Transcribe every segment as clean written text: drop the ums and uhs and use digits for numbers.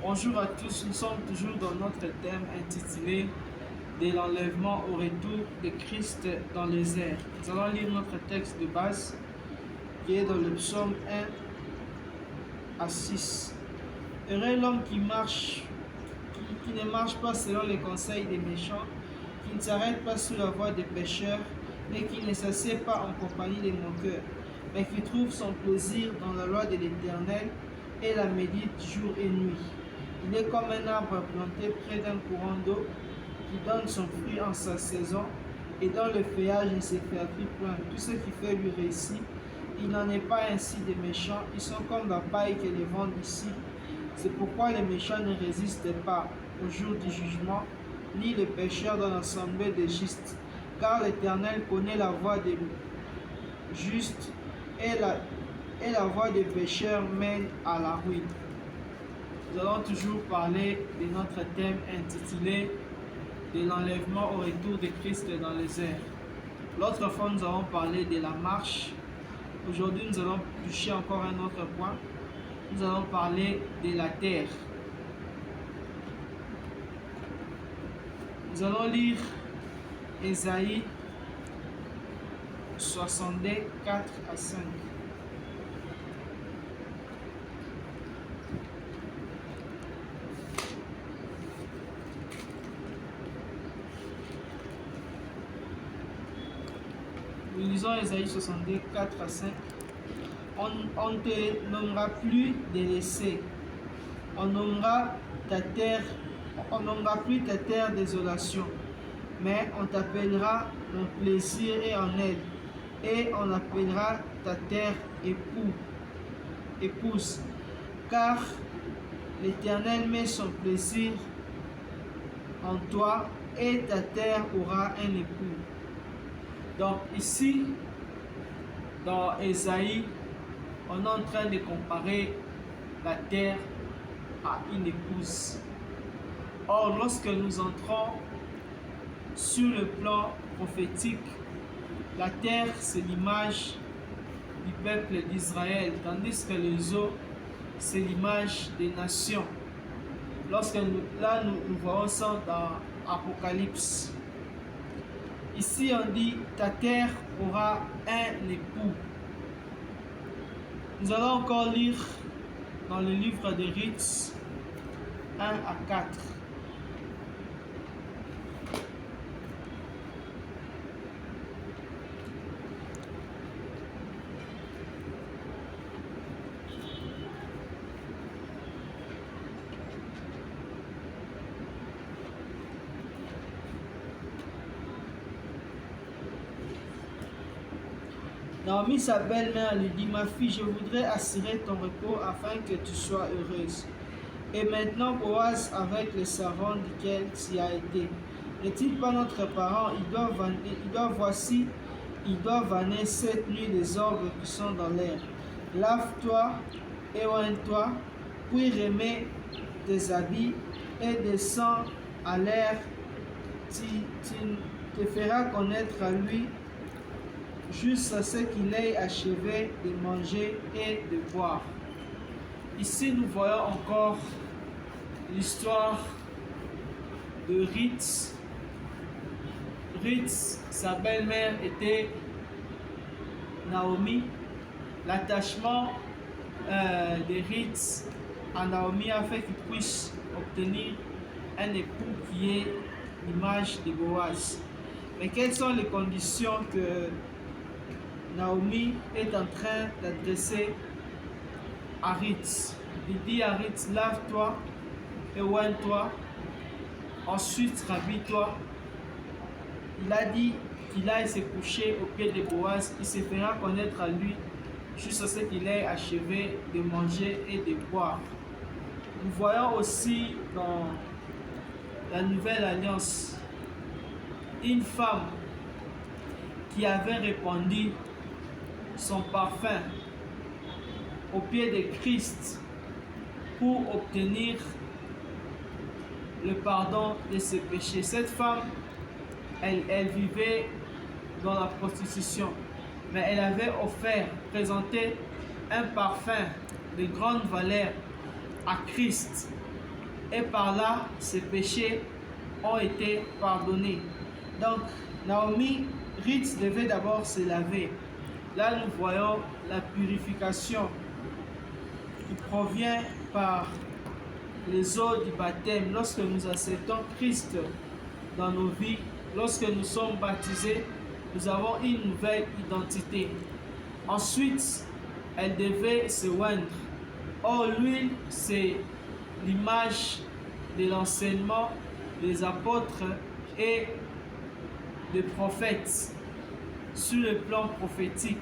Bonjour à tous, nous sommes toujours dans notre thème intitulé de l'enlèvement au retour de Christ dans les airs. Nous allons lire notre texte de base qui est dans le psaume 1 à 6. Heureux l'homme qui ne marche pas selon les conseils des méchants, qui ne s'arrête pas sous la voie des pécheurs, et qui ne s'assied pas en compagnie des moqueurs, mais qui trouve son plaisir dans la loi de l'Éternel et la médite jour et nuit. Il est comme un arbre planté près d'un courant d'eau qui donne son fruit en sa saison et dont le feuillage ne se flétrit point. Tout ce qui fait lui réussit. Il n'en est pas ainsi des méchants. Ils sont comme la paille que les vents d'ici. C'est pourquoi les méchants ne résistent pas au jour du jugement, ni les pécheurs dans l'assemblée des justes. Car l'Éternel connaît la voie des justes et la voie des pécheurs mène à la ruine. Nous allons toujours parler de notre thème intitulé de l'enlèvement au retour de Christ dans les airs. L'autre fois, nous avons parlé de la marche. Aujourd'hui, nous allons toucher encore un autre point. Nous allons parler de la terre. Nous allons lire Ésaïe 62, 4 à 5. Nous lisons Ésaïe 62, 4 à 5. On ne te nommera plus délaissé. On nommera plus ta terre désolation. Mais on t'appellera mon plaisir et en aide. Et on appellera ta terre épouse. Car l'Éternel met son plaisir en toi et ta terre aura un époux. Donc ici, dans Ésaïe, on est en train de comparer la terre à une épouse. Or, lorsque nous entrons sur le plan prophétique, la terre, c'est l'image du peuple d'Israël, tandis que les eaux, c'est l'image des nations. Lorsque nous voyons ça dans Apocalypse. Ici, on dit, ta terre aura un époux. Nous allons encore lire dans le livre de Rites 1 à 4. Naomi, sa belle-mère, lui dit, ma fille, je voudrais assurer ton repos afin que tu sois heureuse. Et maintenant, Boaz, avec le savant duquel tu as été, n'est-il pas notre parent? Il doit vanner cette nuit les ordres qui sont dans l'air. Lave-toi et oigne-toi, puis remets tes habits et descends à l'air. Tu te feras connaître à lui jusqu'à ce qu'il ait achevé de manger et de boire. Ici, nous voyons encore l'histoire de Ruth. Ruth, sa belle-mère était Naomi. L'attachement de Ruth à Naomi a fait qu'il puisse obtenir un époux qui est l'image de Boaz. Mais quelles sont les conditions que Naomi est en train d'adresser à Ruth? Il dit à Ruth, lave-toi et oigne-toi, ensuite rhabille-toi. Il a dit qu'il aille se coucher au pied de Boaz, il se fera connaître à lui jusqu'à ce qu'il ait achevé de manger et de boire. Nous voyons aussi dans la Nouvelle Alliance une femme qui avait répandu son parfum au pied de Christ pour obtenir le pardon de ses péchés. Cette femme, elle vivait dans la prostitution, mais elle avait présenté un parfum de grande valeur à Christ. et par là, ses péchés ont été pardonnés. Donc, Naomi, Ruth devait d'abord se laver. Là, nous voyons la purification qui provient par les eaux du baptême. Lorsque nous acceptons Christ dans nos vies, lorsque nous sommes baptisés, nous avons une nouvelle identité. Ensuite, elle devait se oindre. Or, l'huile, c'est l'image de l'enseignement des apôtres et des prophètes sur le plan prophétique.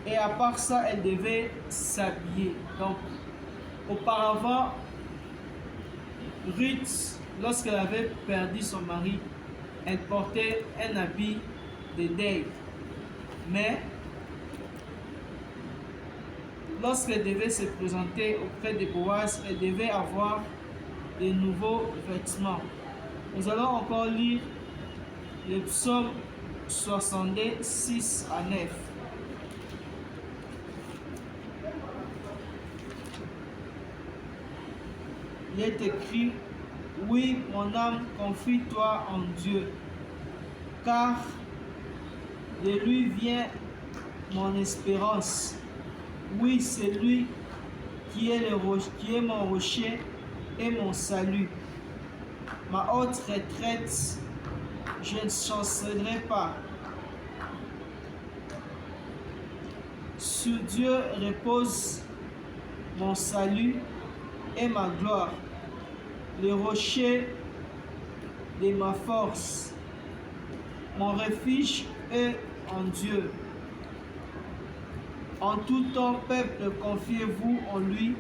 Et à part ça, elle devait s'habiller. Donc, auparavant, Ruth, lorsqu'elle avait perdu son mari, elle portait un habit de deuil. Mais lorsqu'elle devait se présenter auprès de Boaz, elle devait avoir de nouveaux vêtements. Nous allons encore lire le psaume 66 à 9. Il est écrit: oui, mon âme, confie-toi en Dieu, car de lui vient mon espérance. Oui, c'est lui qui est mon rocher et mon salut. Ma haute retraite, je ne chancellerai pas. Sur Dieu repose mon salut et ma gloire, le rocher de ma force. Mon refuge est en Dieu. En tout temps, peuple, confiez-vous en lui.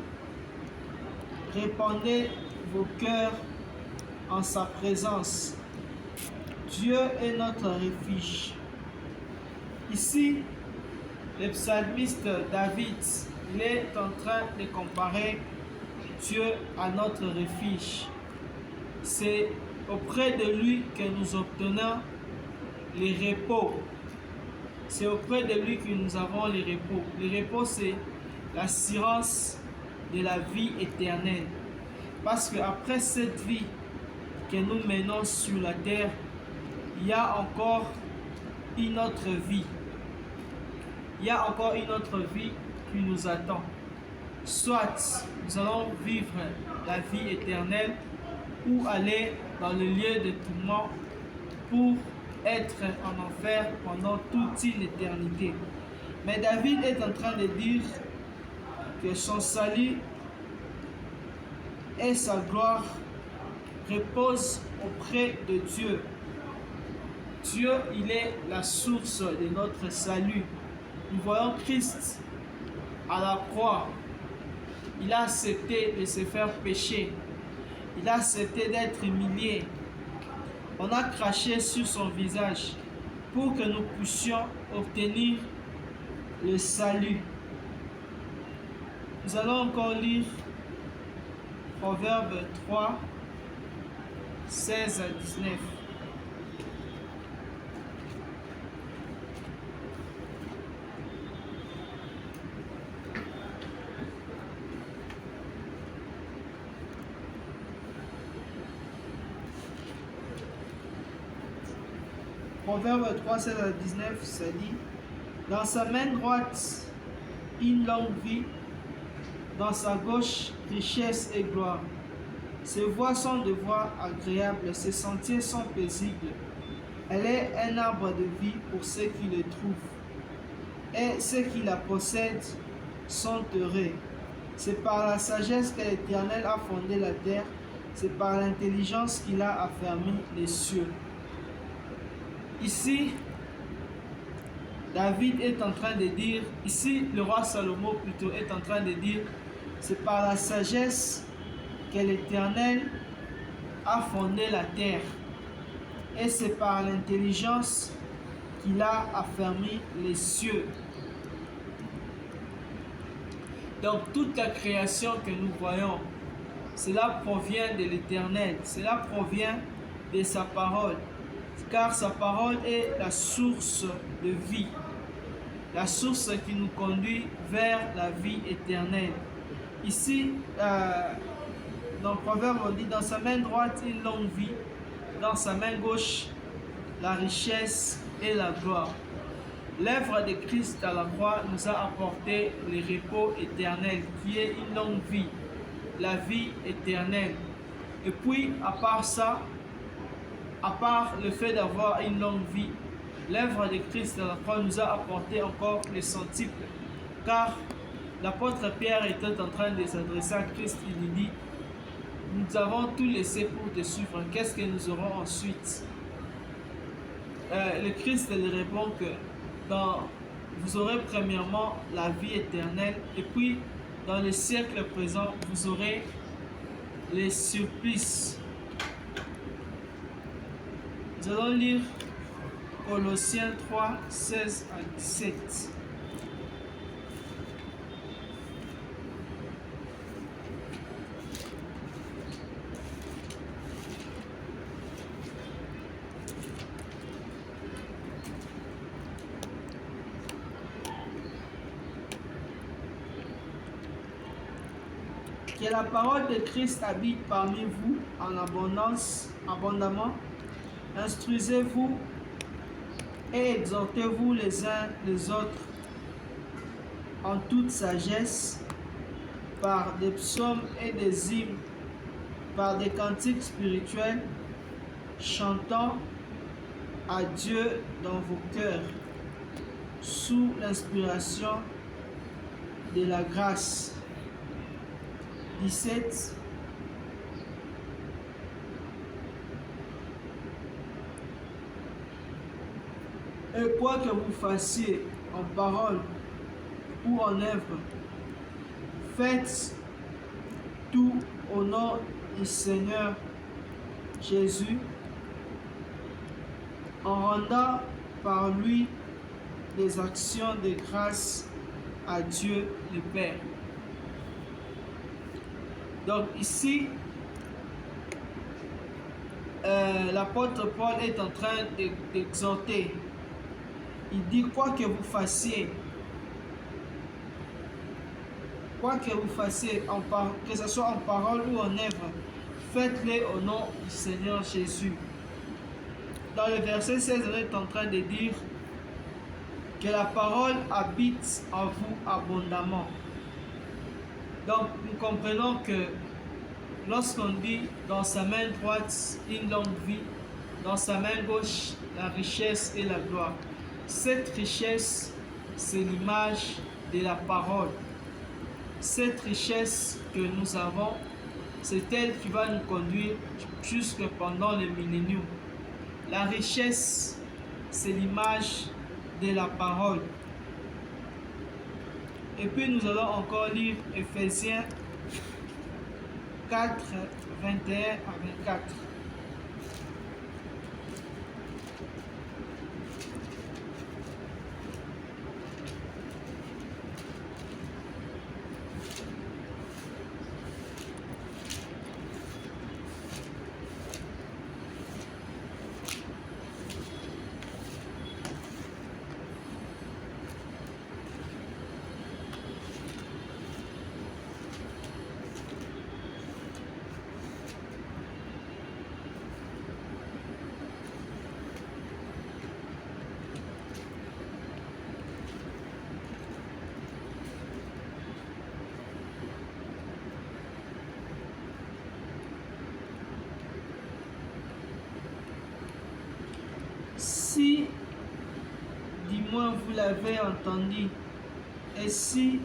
Répandez vos cœurs en sa présence. Dieu est notre refuge. Ici, le psalmiste David, il est en train de comparer Dieu à notre refuge. C'est auprès de lui que nous obtenons les repos. C'est auprès de lui que nous avons les repos. Le repos, c'est l'assurance de la vie éternelle. Parce qu'après cette vie que nous menons sur la terre, il y a encore une autre vie. Il y a encore une autre vie qui nous attend. Soit nous allons vivre la vie éternelle ou aller dans le lieu de tourment pour être en enfer pendant toute une éternité. Mais David est en train de dire que son salut et sa gloire reposent auprès de Dieu. Dieu, il est la source de notre salut. Nous voyons Christ à la croix. Il a accepté de se faire pécher. Il a accepté d'être humilié. On a craché sur son visage pour que nous puissions obtenir le salut. Nous allons encore lire Proverbe 3, 16 à 19. Proverbe 3, 16 à 19, ça dit: dans sa main droite, une longue vie, dans sa gauche, richesse et gloire. Ses voies sont de voies agréables, ses sentiers sont paisibles. Elle est un arbre de vie pour ceux qui le trouvent, et ceux qui la possèdent sont heureux. C'est par la sagesse que l'Éternel a fondé la terre, c'est par l'intelligence qu'il a affermi les cieux. Ici, David est en train de dire, ici le roi Salomon plutôt est en train de dire, c'est par la sagesse que l'Éternel a fondé la terre. Et c'est par l'intelligence qu'il a affermi les cieux. Donc toute la création que nous voyons, cela provient de l'Éternel, cela provient de sa parole. Car sa parole est la source de vie, la source qui nous conduit vers la vie éternelle. Ici, dans Proverbe, on dit, dans sa main droite, une longue vie, dans sa main gauche, la richesse et la gloire. L'œuvre de Christ à la croix nous a apporté le repos éternel, qui est une longue vie, la vie éternelle. Et puis, à part ça, à part le fait d'avoir une longue vie, l'œuvre de Christ à la croix nous a apporté encore le centuple. Car l'apôtre Pierre était en train de s'adresser à Christ, il lui dit, nous avons tout laissé pour te suivre, qu'est-ce que nous aurons ensuite? Le Christ lui répond que vous aurez premièrement la vie éternelle, et puis dans le siècle présent, vous aurez les supplices. Nous allons lire Colossiens 3, 16 à 17. Que la parole de Christ habite parmi vous en abondamment. Instruisez-vous et exhortez-vous les uns les autres en toute sagesse, par des psaumes et des hymnes, par des cantiques spirituels, chantant à Dieu dans vos cœurs, sous l'inspiration de la grâce. 17. Et quoi que vous fassiez en parole ou en œuvre, faites tout au nom du Seigneur Jésus, en rendant par lui des actions de grâce à Dieu le Père. Donc ici, l'apôtre Paul est en train d'exhorter. Il dit quoi que vous fassiez, que ce soit en parole ou en œuvre, faites-les au nom du Seigneur Jésus. Dans le verset 16, on est en train de dire que la parole habite en vous abondamment. Donc, nous comprenons que lorsqu'on dit dans sa main droite une longue vie, dans sa main gauche la richesse et la gloire, cette richesse, c'est l'image de la parole. Cette richesse que nous avons, c'est elle qui va nous conduire jusque pendant le millénium. La richesse, c'est l'image de la parole. Et puis nous allons encore lire Ephésiens 4, 21 à 24. Si, du moins vous l'avez entendu, et si,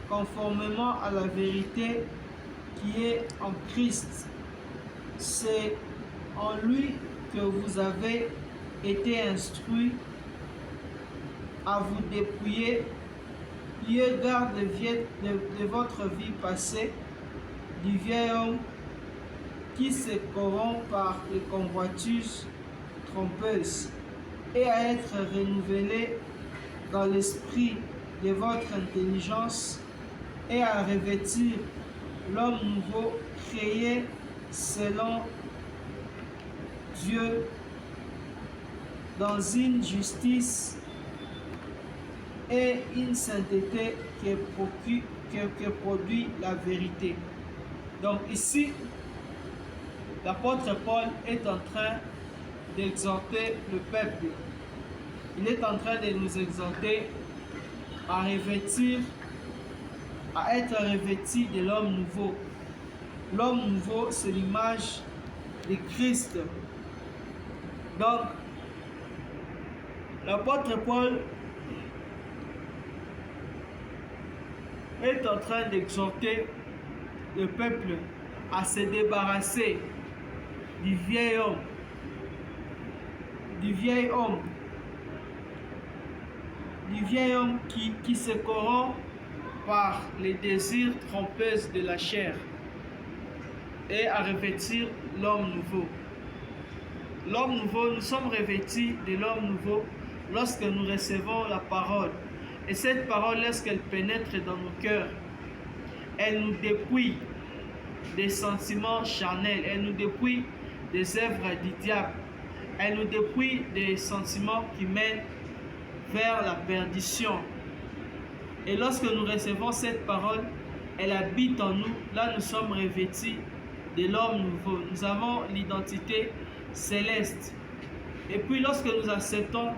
conformément à la vérité qui est en Christ, c'est en lui que vous avez été instruits à vous dépouiller, lieu garde de votre vie passée, du vieil homme qui se corrompt par les convoitises trompeuses, et à être renouvelé dans l'esprit de votre intelligence, et à revêtir l'homme nouveau créé selon Dieu dans une justice et une sainteté qui produit la vérité. Donc ici, l'apôtre Paul est en train d'exhorter le peuple. Il est en train de nous exhorter à être revêtis de l'homme nouveau. L'homme nouveau, c'est l'image de Christ. Donc, l'apôtre Paul est en train d'exhorter le peuple à se débarrasser du vieil homme. Du vieil homme qui se corrompt par les désirs trompeurs de la chair et à revêtir l'homme nouveau. L'homme nouveau, nous sommes revêtis de l'homme nouveau lorsque nous recevons la parole. Et cette parole, lorsqu'elle pénètre dans nos cœurs, elle nous dépouille des sentiments charnels, elle nous dépouille des œuvres du diable, elle nous dépouille des sentiments qui mènent vers la perdition. Et lorsque nous recevons cette parole, elle habite en nous. Là, nous sommes revêtis de l'homme nouveau. Nous avons l'identité céleste. Et puis, lorsque nous acceptons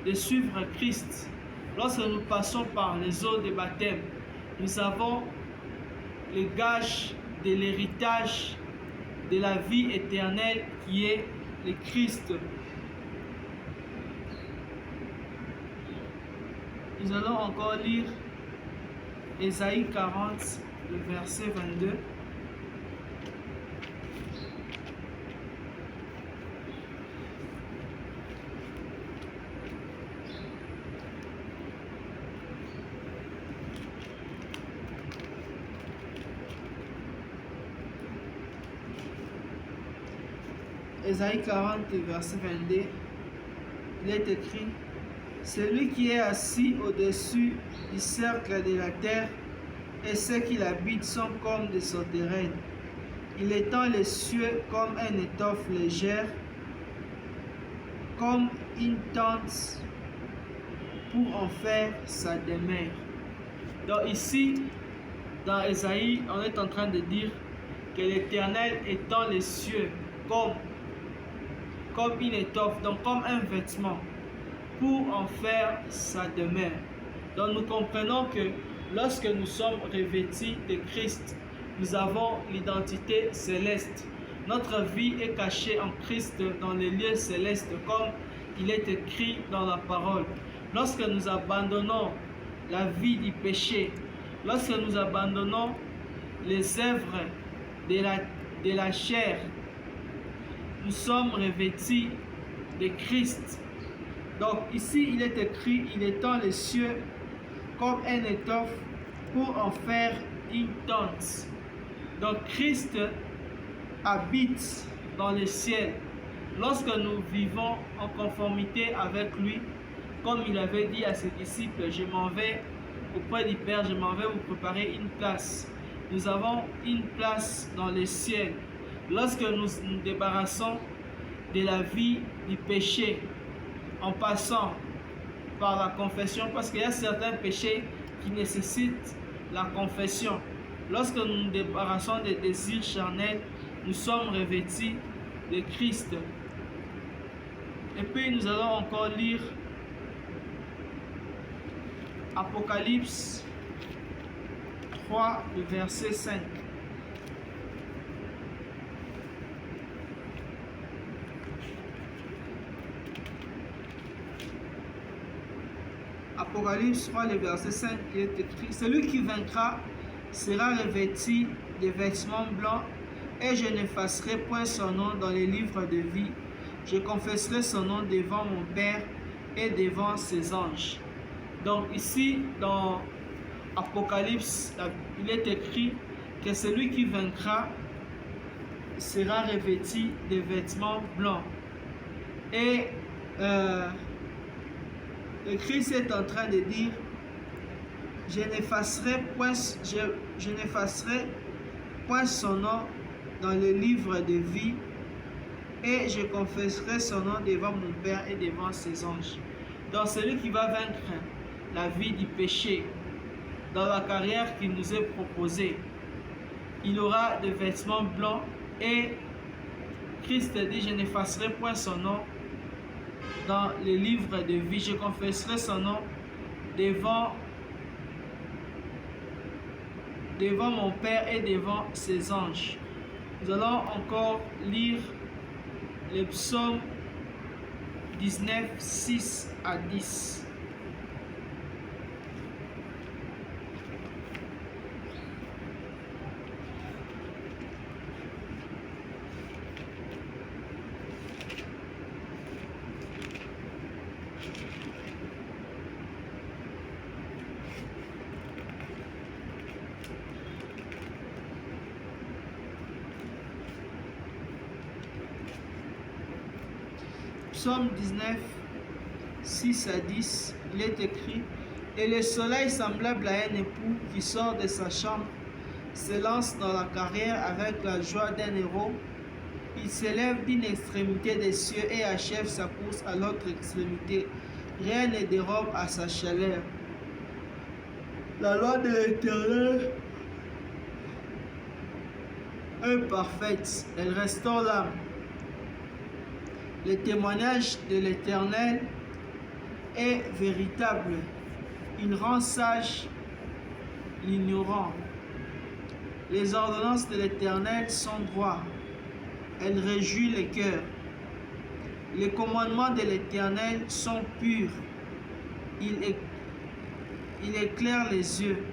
de suivre Christ, lorsque nous passons par les eaux de baptême, nous avons le gage de l'héritage de la vie éternelle qui est le Christ. Nous allons encore lire Ésaïe 40, le verset 22. Ésaïe 40, verset 22, il est écrit: celui qui est assis au-dessus du cercle de la terre et ceux qui l'habitent sont comme des sauterelles. Il étend les cieux comme une étoffe légère, comme une tente pour en faire sa demeure. Donc ici, dans Ésaïe, on est en train de dire que l'Éternel étend les cieux comme une étoffe, donc comme un vêtement, pour en faire sa demeure. Donc nous comprenons que lorsque nous sommes revêtis de Christ, nous avons l'identité céleste. Notre vie est cachée en Christ dans les lieux célestes, comme il est écrit dans la parole. Lorsque nous abandonnons la vie du péché, lorsque nous abandonnons les œuvres de la chair, nous sommes revêtis de Christ. Donc ici il est écrit: il étend les cieux comme une étoffe pour en faire une tente. Donc Christ habite dans le ciel. Lorsque nous vivons en conformité avec lui, comme il avait dit à ses disciples: je m'en vais auprès du Père, je m'en vais vous préparer une place. Nous avons une place dans le ciel. Lorsque nous nous débarrassons de la vie du péché, en passant par la confession, parce qu'il y a certains péchés qui nécessitent la confession. Lorsque nous nous débarrassons des désirs charnels, nous sommes revêtis de Christ. Et puis nous allons encore lire Apocalypse 3, le verset 5. Apocalypse 3, le verset 5, il est écrit: celui qui vaincra sera revêtu de vêtements blancs, et je n'effacerai point son nom dans les livres de vie. Je confesserai son nom devant mon Père et devant ses anges. Donc ici, dans Apocalypse, il est écrit que celui qui vaincra sera revêtu de vêtements blancs. Et le Christ est en train de dire: je n'effacerai point son nom dans le livre de vie, et je confesserai son nom devant mon Père et devant ses anges. Donc celui qui va vaincre la vie du péché dans la carrière qui nous est proposée, il aura des vêtements blancs. Et Christ dit, je n'effacerai point son nom dans le livre de vie, je confesserai son nom devant mon Père et devant ses anges. Nous allons encore lire le psaume 19, 6 à 10. Psaume 19, 6 à 10, il est écrit: Et le soleil semblable à un époux qui sort de sa chambre se lance dans la carrière avec la joie d'un héros. Il s'élève d'une extrémité des cieux et achève sa course à l'autre extrémité. Rien ne dérobe à sa chaleur. La loi de l'Éternel est parfaite, elle restaure l'âme. Le témoignage de l'Éternel est véritable. Il rend sage l'ignorant. Les ordonnances de l'Éternel sont droits. Elles réjouissent les cœurs. Les commandements de l'Éternel sont purs. Il éclaire les yeux.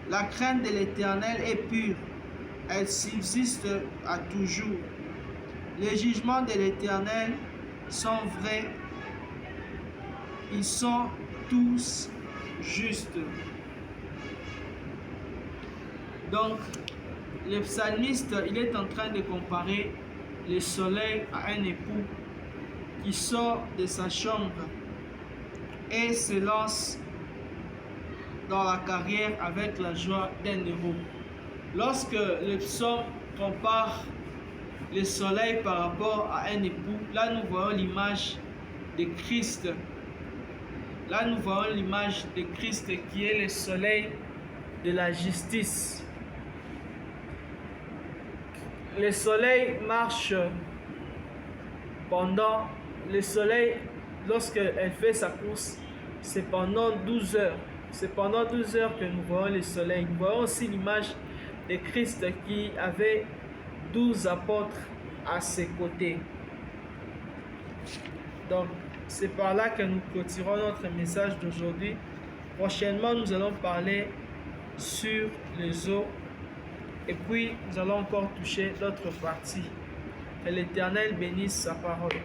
La crainte de l'Éternel est pure. Elle subsiste à toujours. Les jugements de l'Éternel sont vrais, ils sont tous justes. Donc, le psalmiste, il est en train de comparer le soleil à un époux qui sort de sa chambre et se lance dans la carrière avec la joie d'un héros. Lorsque le psaume compare le soleil par rapport à un époux, là nous voyons l'image de Christ. Là nous voyons l'image de Christ qui est le soleil de la justice. Le soleil marche pendant, le soleil lorsqu'elle fait sa course, c'est pendant 12 heures. C'est pendant 12 heures que nous voyons le soleil. Nous voyons aussi l'image de Christ qui avait 12 apôtres à ses côtés. Donc, c'est par là que nous clôturons notre message d'aujourd'hui. Prochainement, nous allons parler sur les eaux. Et puis, nous allons encore toucher d'autres parties. Que l'Éternel bénisse sa parole.